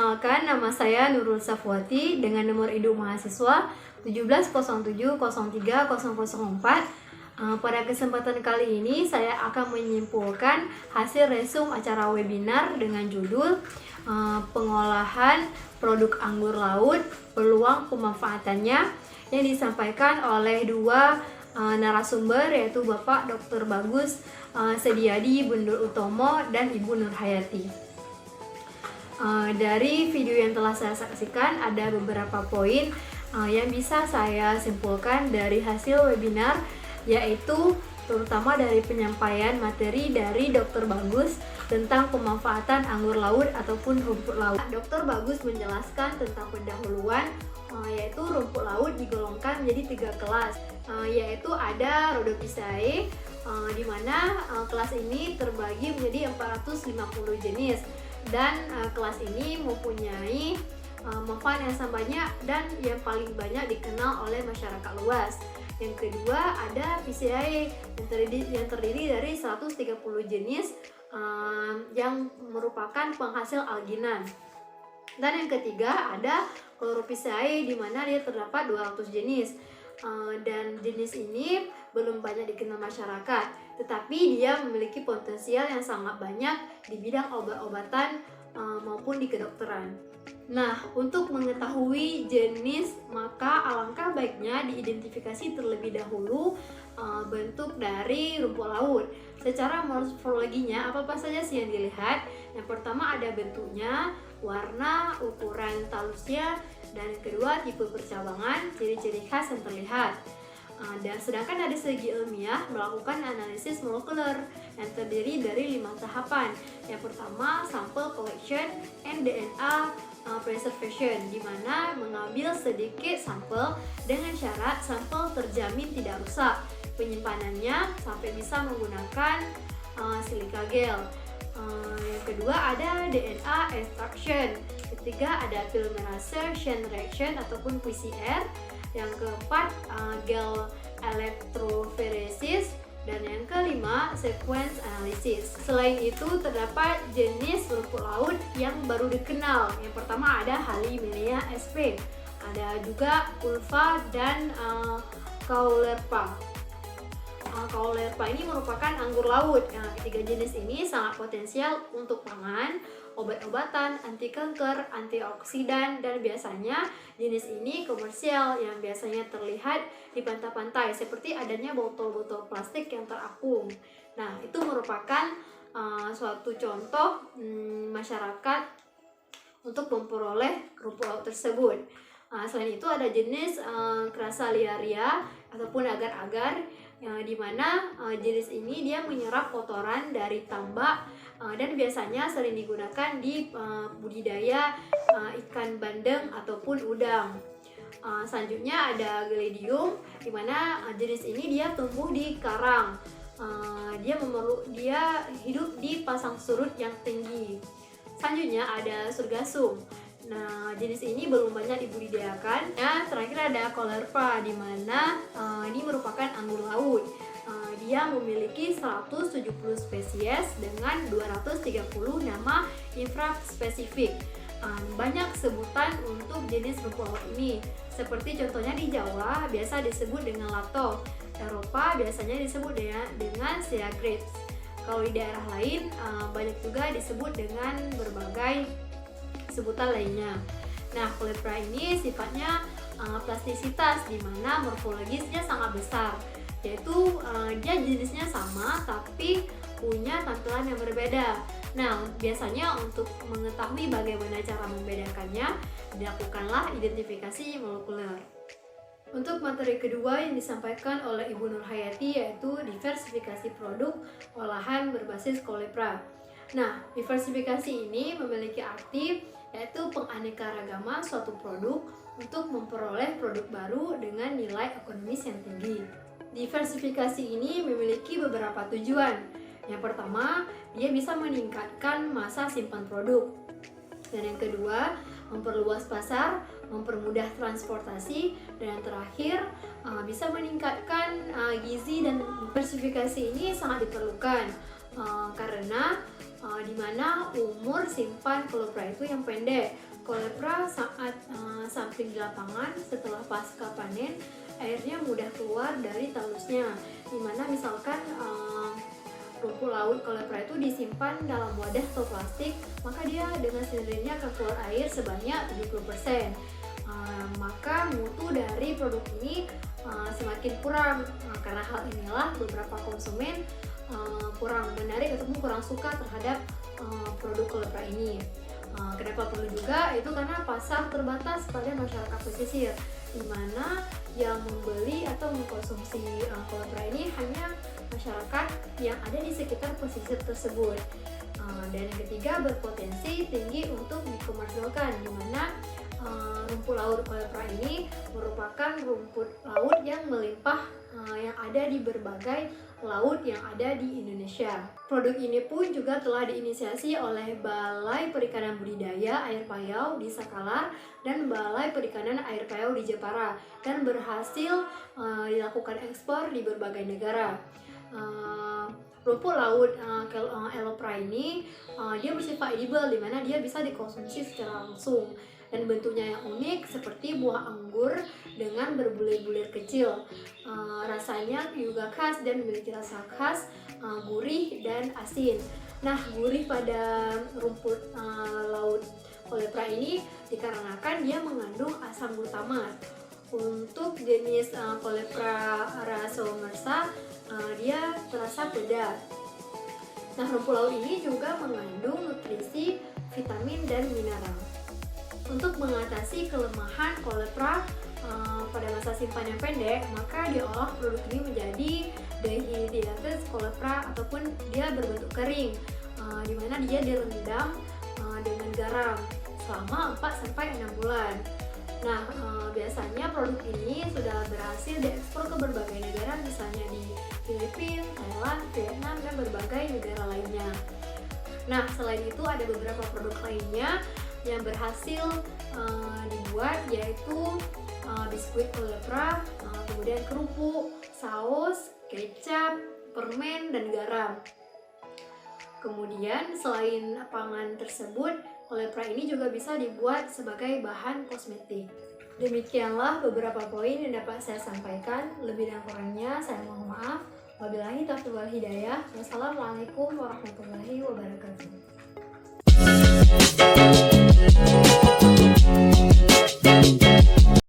Perkenalkan, nama saya Nurul Safwati dengan nomor induk mahasiswa 1707030004. Pada kesempatan kali ini saya akan menyimpulkan hasil resum acara webinar dengan judul Pengolahan Produk Anggur Laut, Peluang Pemanfaatannya, yang disampaikan oleh dua narasumber, yaitu Bapak Dr. Bagus Sediadi Bendul Utomo dan Ibu Nur Hayati. Dari video yang telah saya saksikan, ada beberapa poin yang bisa saya simpulkan dari hasil webinar, yaitu terutama dari penyampaian materi dari Dr. Bagus tentang pemanfaatan anggur laut ataupun rumput laut. Dr. Bagus menjelaskan tentang pendahuluan, yaitu rumput laut digolongkan menjadi 3 kelas, yaitu ada Rhodophyceae, di mana kelas ini terbagi menjadi 450 jenis, dan kelas ini mempunyai manfaat yang sama banyak dan yang paling banyak dikenal oleh masyarakat luas. Yang kedua ada Phyceae yang terdiri dari 130 jenis yang merupakan penghasil alginan. Dan yang ketiga ada Chlorophyceae, di mana dia terdapat 200 jenis. Dan jenis ini belum banyak dikenal masyarakat, tetapi dia memiliki potensial yang sangat banyak di bidang obat-obatan maupun di kedokteran. Nah, untuk mengetahui jenis, maka alangkah baiknya diidentifikasi terlebih dahulu bentuk dari rumput laut. Secara morfologinya, apa saja sih yang dilihat? Yang pertama ada bentuknya, warna, ukuran talusnya, dan yang kedua tipe percabangan, ciri-ciri khas yang terlihat. Dan sedangkan dari segi ilmiah melakukan analisis molekuler yang terdiri dari 5 tahapan. Yang pertama sample collection and DNA preservation, di mana mengambil sedikit sampel dengan syarat sampel terjamin tidak rusak. Penyimpanan sampai bisa menggunakan silika gel. Yang kedua ada DNA extraction. Ketiga ada polymerase chain reaction ataupun PCR. Yang keempat gel electrophoresis, dan yang kelima sequence analysis. Selain itu terdapat jenis rumput laut yang baru dikenal. Yang pertama ada Halimenia sp, ada juga Ulva dan Caulerpa. Caulerpa ini merupakan anggur laut. Ketiga jenis ini sangat potensial untuk pangan, obat-obatan, anti kanker, antioksidan, dan biasanya jenis ini komersial yang biasanya terlihat di pantai-pantai seperti adanya botol-botol plastik yang terapung. Nah, itu merupakan suatu contoh masyarakat untuk memperoleh rumput laut tersebut. Selain itu ada jenis Crassularia ataupun agar-agar, di mana jenis ini dia menyerap kotoran dari tambak dan biasanya sering digunakan di budidaya ikan bandeng ataupun udang. Selanjutnya ada Gledium, di mana jenis ini dia tumbuh di karang. Dia hidup di pasang surut yang tinggi. Selanjutnya ada Surgasum. Nah, jenis ini belum banyak dibudidayakan. Nah, terakhir ada Caulerpa, di mana ini merupakan anggur laut. Dia memiliki 170 spesies dengan 230 nama infraspesifik. Banyak sebutan untuk jenis rumput laut ini. Seperti contohnya di Jawa biasa disebut dengan lato. Eropa biasanya disebut dengan sea grapes. Kalau di daerah lain banyak juga disebut dengan berbagai sebutan lainnya. Nah, Caulerpa ini sifatnya plastisitas, di mana morfologisnya sangat besar, yaitu dia jenisnya sama tapi punya tampilan yang berbeda. Nah, biasanya untuk mengetahui bagaimana cara membedakannya, dilakukanlah identifikasi molekuler. Untuk materi kedua yang disampaikan oleh Ibu Nur Hayati, yaitu diversifikasi produk olahan berbasis Caulerpa. Nah, diversifikasi ini memiliki arti yaitu penganekaragaman suatu produk untuk memperoleh produk baru dengan nilai ekonomis yang tinggi. Diversifikasi ini memiliki beberapa tujuan. Yang pertama, dia bisa meningkatkan masa simpan produk. Dan yang kedua, memperluas pasar, mempermudah transportasi, dan yang terakhir bisa meningkatkan gizi. Dan diversifikasi ini sangat diperlukan karena di mana umur simpan Caulerpa itu yang pendek. Kolepra saat sampling di lapangan setelah pasca panen, airnya mudah keluar dari talusnya, dimana misalkan rumput laut kolepra itu disimpan dalam wadah atau plastik, maka dia dengan sendirinya akan keluar air sebanyak 70%. Maka mutu dari produk ini semakin kurang. Karena hal inilah beberapa konsumen kurang menarik ataupun kurang suka terhadap produk kolepra ini. Kenapa perlu juga? Itu karena pasar terbatas pada masyarakat pesisir, di mana yang membeli atau mengkonsumsi kolepra ini hanya masyarakat yang ada di sekitar pesisir tersebut. Dan yang ketiga, berpotensi tinggi untuk dikomersilkan, di mana rumput laut kolepra ini merupakan rumput laut yang melimpah yang ada di berbagai laut yang ada di Indonesia. Produk ini pun juga telah diinisiasi oleh Balai Perikanan Budidaya Air Payau di Sakalar dan Balai Perikanan Air Payau di Jepara, dan berhasil dilakukan ekspor di berbagai negara. Rumput laut Kolepra ini dia bersifat edible, di mana dia bisa dikonsumsi secara langsung, dan bentuknya yang unik seperti buah anggur dengan berbulir-bulir kecil. Rasanya juga khas dan memiliki rasa khas, gurih dan asin. Nah, gurih pada rumput laut kolepra ini dikarenakan dia mengandung asam glutamat. Untuk jenis kolepra rasomersa, dia terasa pedas. Nah, rumput laut ini juga mengandung nutrisi, vitamin dan mineral. Untuk mengatasi kelemahan kolepra pada masa simpan yang pendek, maka diolah produk ini menjadi dehydrated kolepra, ataupun dia berbentuk kering, di mana dia direndam dengan garam selama 4-6 bulan. Nah, biasanya produk ini sudah berhasil diekspor ke berbagai negara, misalnya di Filipina, Thailand, Vietnam, dan berbagai negara lainnya. Nah, selain itu ada beberapa produk lainnya yang berhasil dibuat, yaitu biskuit kolepra, kemudian kerupuk, saus, kecap, permen, dan garam. Kemudian selain pangan tersebut, kolepra ini juga bisa dibuat sebagai bahan kosmetik. Demikianlah beberapa poin yang dapat saya sampaikan. Lebih dan kurangnya saya mohon maaf. Wabillahi taufiq wal hidayah. Wassalamualaikum warahmatullahi wabarakatuh.